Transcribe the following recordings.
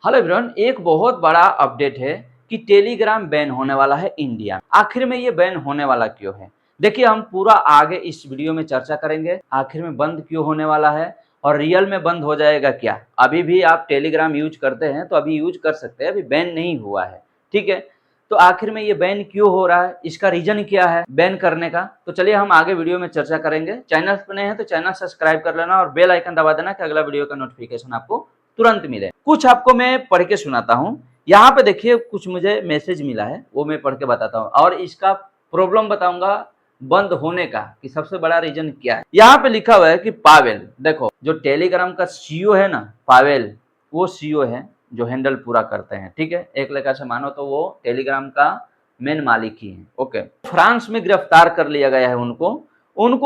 Hello everyone, एक बहुत बड़ा अपडेट है कि टेलीग्राम बैन होने वाला है इंडिया। आखिर में ये बैन होने वाला क्यों है? देखिए, हम पूरा आगे इस वीडियो में चर्चा करेंगे। आखिर में बंद क्यों होने वाला है और रियल में बंद हो जाएगा क्या? अभी भी आप टेलीग्राम यूज करते हैं तो अभी यूज कर सकते हैं, अभी बैन नहीं हुआ है। ठीक है, तो आखिर में ये बैन क्यों हो रहा है, इसका रीजन क्या है बैन करने का? तो चलिए हम आगे वीडियो में चर्चा करेंगे। चैनल पर नए हैं तो चैनल सब्सक्राइब कर लेना और बेल आइकन दबा देना कि अगला वीडियो का नोटिफिकेशन आपको तुरंत मिले। कुछ आपको मैं पढ़ के सुनाता हूँ। यहाँ पे देखिए, कुछ मुझे मैसेज मिला है, वो मैं पढ़ के बताता हूँ और इसका प्रॉब्लम बताऊंगा बंद होने का कि सबसे बड़ा रीजन क्या है। यहाँ पे लिखा हुआ है कि पावेल, देखो जो टेलीग्राम का सीईओ है ना, पावेल, वो सीईओ है जो हैंडल पूरा करते हैं। ठीक है, एक लेखा से मानो तो वो टेलीग्राम का मेन मालिक ही है। ओके, फ्रांस में गिरफ्तार कर लिया गया है उनको। उन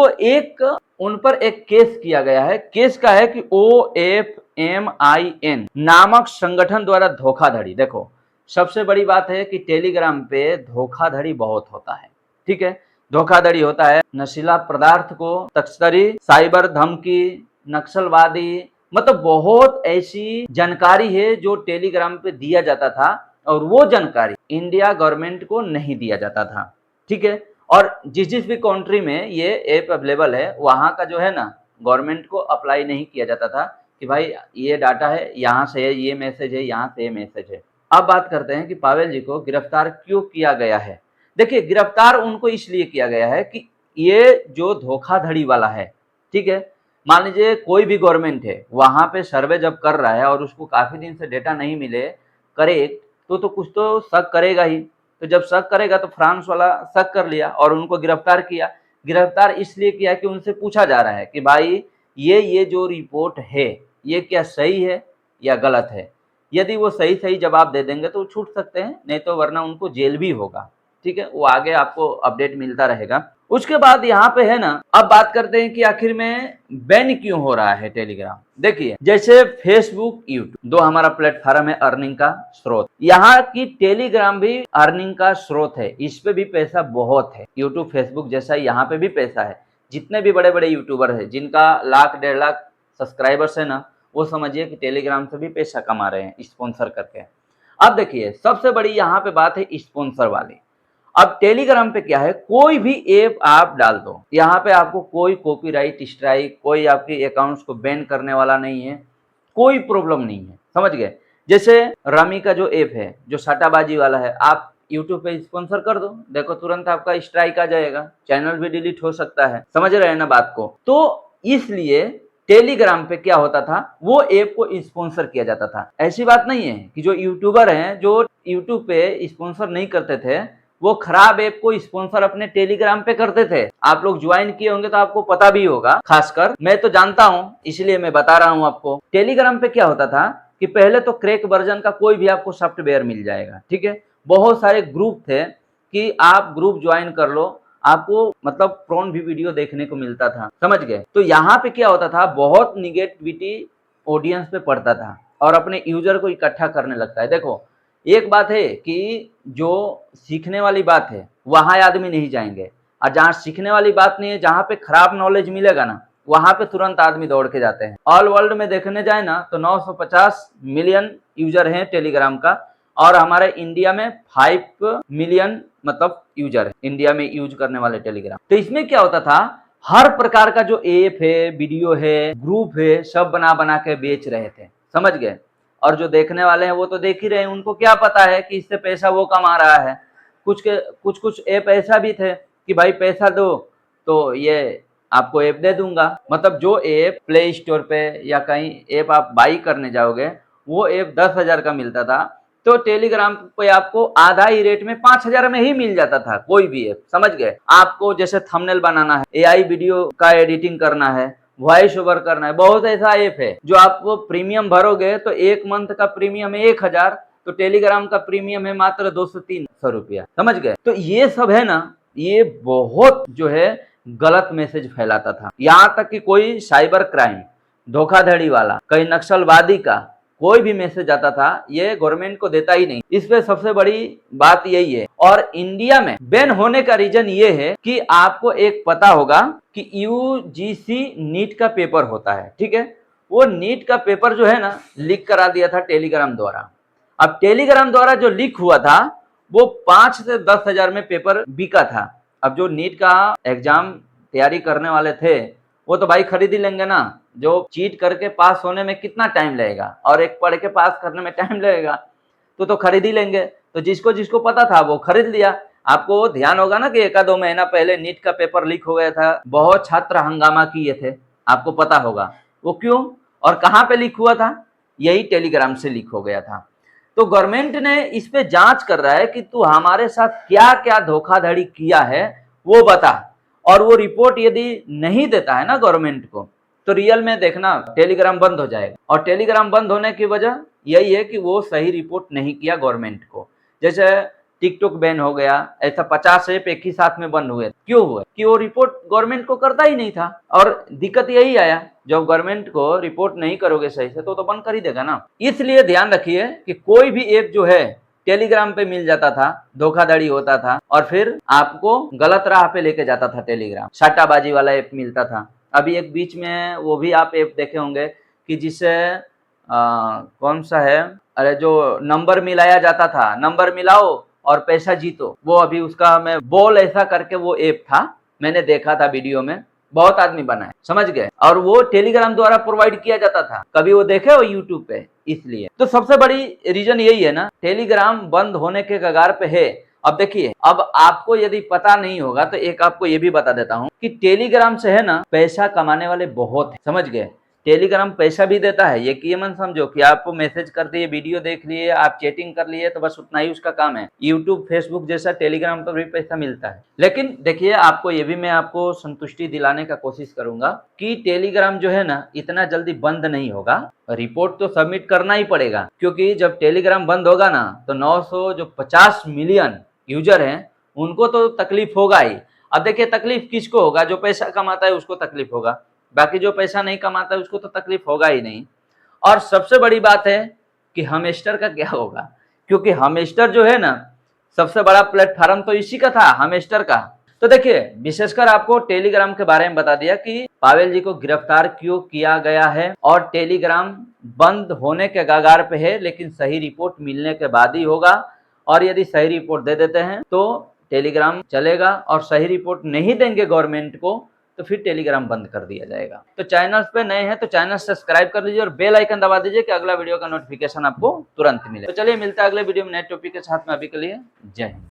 पर एक केस किया गया है। केस का है कि OFMIN नामक संगठन द्वारा धोखाधड़ी। देखो, सबसे बड़ी बात है कि टेलीग्राम पे धोखाधड़ी बहुत होता है। ठीक है, धोखाधड़ी होता है, नशीला पदार्थ को तस्करी, साइबर धमकी, नक्सलवादी, मतलब बहुत ऐसी जानकारी है जो टेलीग्राम पे दिया जाता था और वो जानकारी इंडिया गवर्नमेंट को नहीं दिया जाता था। ठीक है, और जिस भी कंट्री में ये ऐप अवेलेबल है वहाँ का जो है ना, गवर्नमेंट को अप्लाई नहीं किया जाता था कि भाई ये डाटा है, यहाँ से ये मैसेज है, यहाँ से ये मैसेज है। अब बात करते हैं कि पावेल जी को गिरफ्तार क्यों किया गया है। देखिए, गिरफ्तार उनको इसलिए किया गया है कि ये जो धोखाधड़ी वाला है, ठीक है, मान लीजिए कोई भी गवर्नमेंट है वहां पे सर्वे जब कर रहा है और उसको काफी दिन से डेटा नहीं मिले करेक्ट, तो कुछ तो शक करेगा ही। तो जब शक करेगा तो फ्रांस वाला शक कर लिया और उनको गिरफ्तार किया। गिरफ्तार इसलिए किया कि उनसे पूछा जा रहा है कि भाई ये जो रिपोर्ट है ये क्या सही है या गलत है। यदि वो सही सही जवाब दे देंगे तो छूट सकते हैं, नहीं तो वरना उनको जेल भी होगा। ठीक है, वो आगे आपको अपडेट मिलता रहेगा। उसके बाद यहाँ पे है ना, अब बात करते हैं कि आखिर में बैन क्यों हो रहा है टेलीग्राम। देखिए, जैसे फेसबुक, यूट्यूब, दो हमारा प्लेटफॉर्म है अर्निंग का स्रोत। यहाँ की टेलीग्राम भी अर्निंग का स्रोत है, इस पे भी पैसा बहुत है। यूट्यूब फेसबुक जैसा यहाँ पे भी पैसा है। जितने भी बड़े बड़े यूट्यूबर है जिनका 1 लाख 1.5 लाख सब्सक्राइबर्स है ना, वो समझिए कि टेलीग्राम से भी पैसा कमा रहे हैं स्पॉन्सर करके। अब देखिए, सबसे बड़ी यहाँ पे बात है स्पॉन्सर वाली। अब टेलीग्राम पे क्या है, कोई भी ऐप आप डाल दो, यहाँ पे आपको कोई कॉपीराइट स्ट्राइक, कोई आपके अकाउंट्स को बैन करने वाला नहीं है, कोई प्रॉब्लम नहीं है। समझ गए? जैसे रमी का जो ऐप है, जो सट्टाबाजी वाला है, आप यूट्यूब पे स्पॉन्सर कर दो, देखो तुरंत आपका स्ट्राइक आ जाएगा, चैनल भी डिलीट हो सकता है। समझ रहे हैं ना बात को? तो इसलिए टेलीग्राम पे क्या होता था, वो ऐप को स्पॉन्सर किया जाता था। ऐसी बात नहीं है कि जो यूट्यूबर हैं जो यूट्यूब पे स्पॉन्सर नहीं करते थे, वो खराब ऐप को स्पॉन्सर अपने टेलीग्राम पे करते थे। आप लोग ज्वाइन किए होंगे तो आपको पता भी होगा, खासकर मैं तो जानता हूं इसलिए मैं बता रहा हूं आपको। टेलीग्राम पे क्या होता था कि पहले तो क्रैक वर्जन का कोई भी आपको सॉफ्टवेयर मिल जाएगा। ठीक है, बहुत सारे ग्रुप थे कि आप ग्रुप ज्वाइन कर लो, आपको मतलब प्रॉन भी वीडियो देखने को मिलता था। समझ गए? तो यहाँ पे क्या होता था, बहुत निगेटिविटी ऑडियंस पे पड़ता था और अपने यूजर को इकट्ठा करने लगता है। देखो, एक बात है कि जो सीखने वाली बात है वहां आदमी नहीं जाएंगे, और जहाँ सीखने वाली बात नहीं है, जहाँ पे खराब नॉलेज मिलेगा ना, वहां पे तुरंत आदमी दौड़ के जाते हैं। ऑल वर्ल्ड में देखने जाए ना तो 950 मिलियन यूजर हैं टेलीग्राम का, और हमारे इंडिया में 5 मिलियन मतलब यूजर है इंडिया में यूज करने वाले टेलीग्राम। तो इसमें क्या होता था, हर प्रकार का जो ऐप है, वीडियो है, ग्रुप है, सब बना बना के बेच रहे थे। समझ गए? और जो देखने वाले हैं वो तो देख ही रहे हैं, उनको क्या पता है कि इससे पैसा वो कमा रहा है। कुछ ऐप ऐसा भी थे कि भाई पैसा दो तो ये आपको ऐप दे दूंगा। मतलब जो ऐप प्ले स्टोर पे या कहीं ऐप आप बाई करने जाओगे, वो ऐप 10,000 का मिलता था, तो टेलीग्राम पे आपको आधा ही रेट में 5,000 में ही मिल जाता था कोई भी ऐप। समझ गए? आपको जैसे थंबनेल बनाना है, एआई वीडियो का एडिटिंग करना है, वॉइस ओवर करना है, बहुत ऐसा ऐप है जो आपको प्रीमियम भरोगे तो 1 मंथ का प्रीमियम है 1,000, तो टेलीग्राम का प्रीमियम है मात्र 200-300 रुपया। समझ गए? तो ये सब है ना, ये बहुत जो है गलत मैसेज फैलाता था। यहाँ तक कि कोई साइबर क्राइम, धोखाधड़ी वाला, कहीं नक्सलवादी का कोई भी मैसेज आता था, ये गवर्नमेंट को देता ही नहीं। इस पे सबसे बड़ी बात यही है। और इंडिया में बैन होने का रीजन ये है कि आपको एक पता होगा कि यूजीसी नीट का पेपर होता है। ठीक है, वो नीट का पेपर जो है ना लीक करा दिया था टेलीग्राम द्वारा। अब टेलीग्राम द्वारा जो लीक हुआ था वो 5 से 10,000 में पेपर बिका था। अब जो नीट का एग्जाम तैयारी करने वाले थे वो तो भाई खरीद ही लेंगे ना, जो चीट करके पास होने में कितना टाइम लगेगा और एक पढ़ के पास करने में टाइम लगेगा, तो खरीद ही लेंगे। तो जिसको जिसको पता था वो खरीद लिया। आपको ध्यान होगा ना कि 1-2 महीना पहले नीट का पेपर लीक हो गया था, बहुत छात्र हंगामा किए थे, आपको पता होगा वो क्यों और कहाँ पे लीक हुआ था, यही टेलीग्राम से लीक हो गया था। तो गवर्नमेंट ने इस पे जांच कर रहा है कि तू हमारे साथ क्या क्या धोखाधड़ी किया है वो बता, और वो रिपोर्ट यदि नहीं देता है ना गवर्नमेंट को तो रियल में देखना टेलीग्राम बंद हो जाएगा। और टेलीग्राम बंद होने की वजह यही है कि वो सही रिपोर्ट नहीं किया गवर्नमेंट को। जैसे टिकटॉक बैन हो गया, ऐसा 50 ऐप एक ही साथ में बंद हुए, क्यों हुए कि वो रिपोर्ट गवर्नमेंट को करता ही नहीं था। और दिक्कत यही आया, जब गवर्नमेंट को रिपोर्ट नहीं करोगे सही से तो बंद कर ही देगा ना। इसलिए ध्यान रखिए कि कोई भी ऐप जो है टेलीग्राम पे मिल जाता था, धोखाधड़ी होता था और फिर आपको गलत राह पे लेके जाता था। टेलीग्राम सट्टाबाजी वाला ऐप मिलता था। अभी एक बीच में वो भी आप ऐप देखे होंगे कि जिससे कौन सा है, अरे जो नंबर मिलाया जाता था, नंबर मिलाओ और पैसा जीतो, वो अभी उसका मैं बोल ऐसा करके वो ऐप था, मैंने देखा था वीडियो में, बहुत आदमी बनाए, समझ गए। और वो टेलीग्राम द्वारा प्रोवाइड किया जाता था, कभी वो देखे हो यूट्यूब पे। इसलिए तो सबसे बड़ी रीजन यही है ना, टेलीग्राम बंद होने के कगार पे है। अब देखिए, अब आपको यदि पता नहीं होगा तो एक आपको ये भी बता देता हूँ कि टेलीग्राम से है ना पैसा कमाने वाले बहुत है, समझ गए। टेलीग्राम पैसा भी देता है, ये मन समझो कि आप मैसेज कर दिए, वीडियो देख लिए, आप चैटिंग कर लिए, तो बस उतना ही उसका काम है। यूट्यूब, फेसबुक जैसा टेलीग्राम पर भी पैसा मिलता है। लेकिन देखिए, आपको ये भी मैं आपको संतुष्टि दिलाने का कोशिश करूंगा कि टेलीग्राम जो है ना इतना जल्दी बंद नहीं होगा, रिपोर्ट तो सबमिट करना ही पड़ेगा। क्योंकि जब टेलीग्राम बंद होगा ना तो 950 मिलियन यूजर हैं उनको तो तकलीफ होगा ही। अब देखिए, तकलीफ किसको होगा, जो पैसा कमाता है उसको तकलीफ होगा, बाकी जो पैसा नहीं कमाता है उसको तो तकलीफ होगा ही नहीं। और सबसे बड़ी बात है कि हमेस्टर का क्या होगा, क्योंकि हमेस्टर जो है ना सबसे बड़ा प्लेटफॉर्म तो इसी का था, हमेस्टर का। तो देखिए, विशेषकर आपको टेलीग्राम के बारे में बता दिया कि पावेल जी को गिरफ्तार क्यों किया गया है और टेलीग्राम बंद होने के कगार पे है, लेकिन सही रिपोर्ट मिलने के बाद ही होगा। और यदि सही रिपोर्ट दे देते हैं तो टेलीग्राम चलेगा, और सही रिपोर्ट नहीं देंगे गवर्नमेंट को तो फिर टेलीग्राम बंद कर दिया जाएगा। तो चैनल पे नए हैं तो चैनल सब्सक्राइब कर लीजिए और बेल आइकन दबा दीजिए कि अगला वीडियो का नोटिफिकेशन आपको तुरंत मिले। तो चलिए, मिलता है अगले वीडियो में नए टॉपिक के साथ में। अभी के लिए जय हिंद।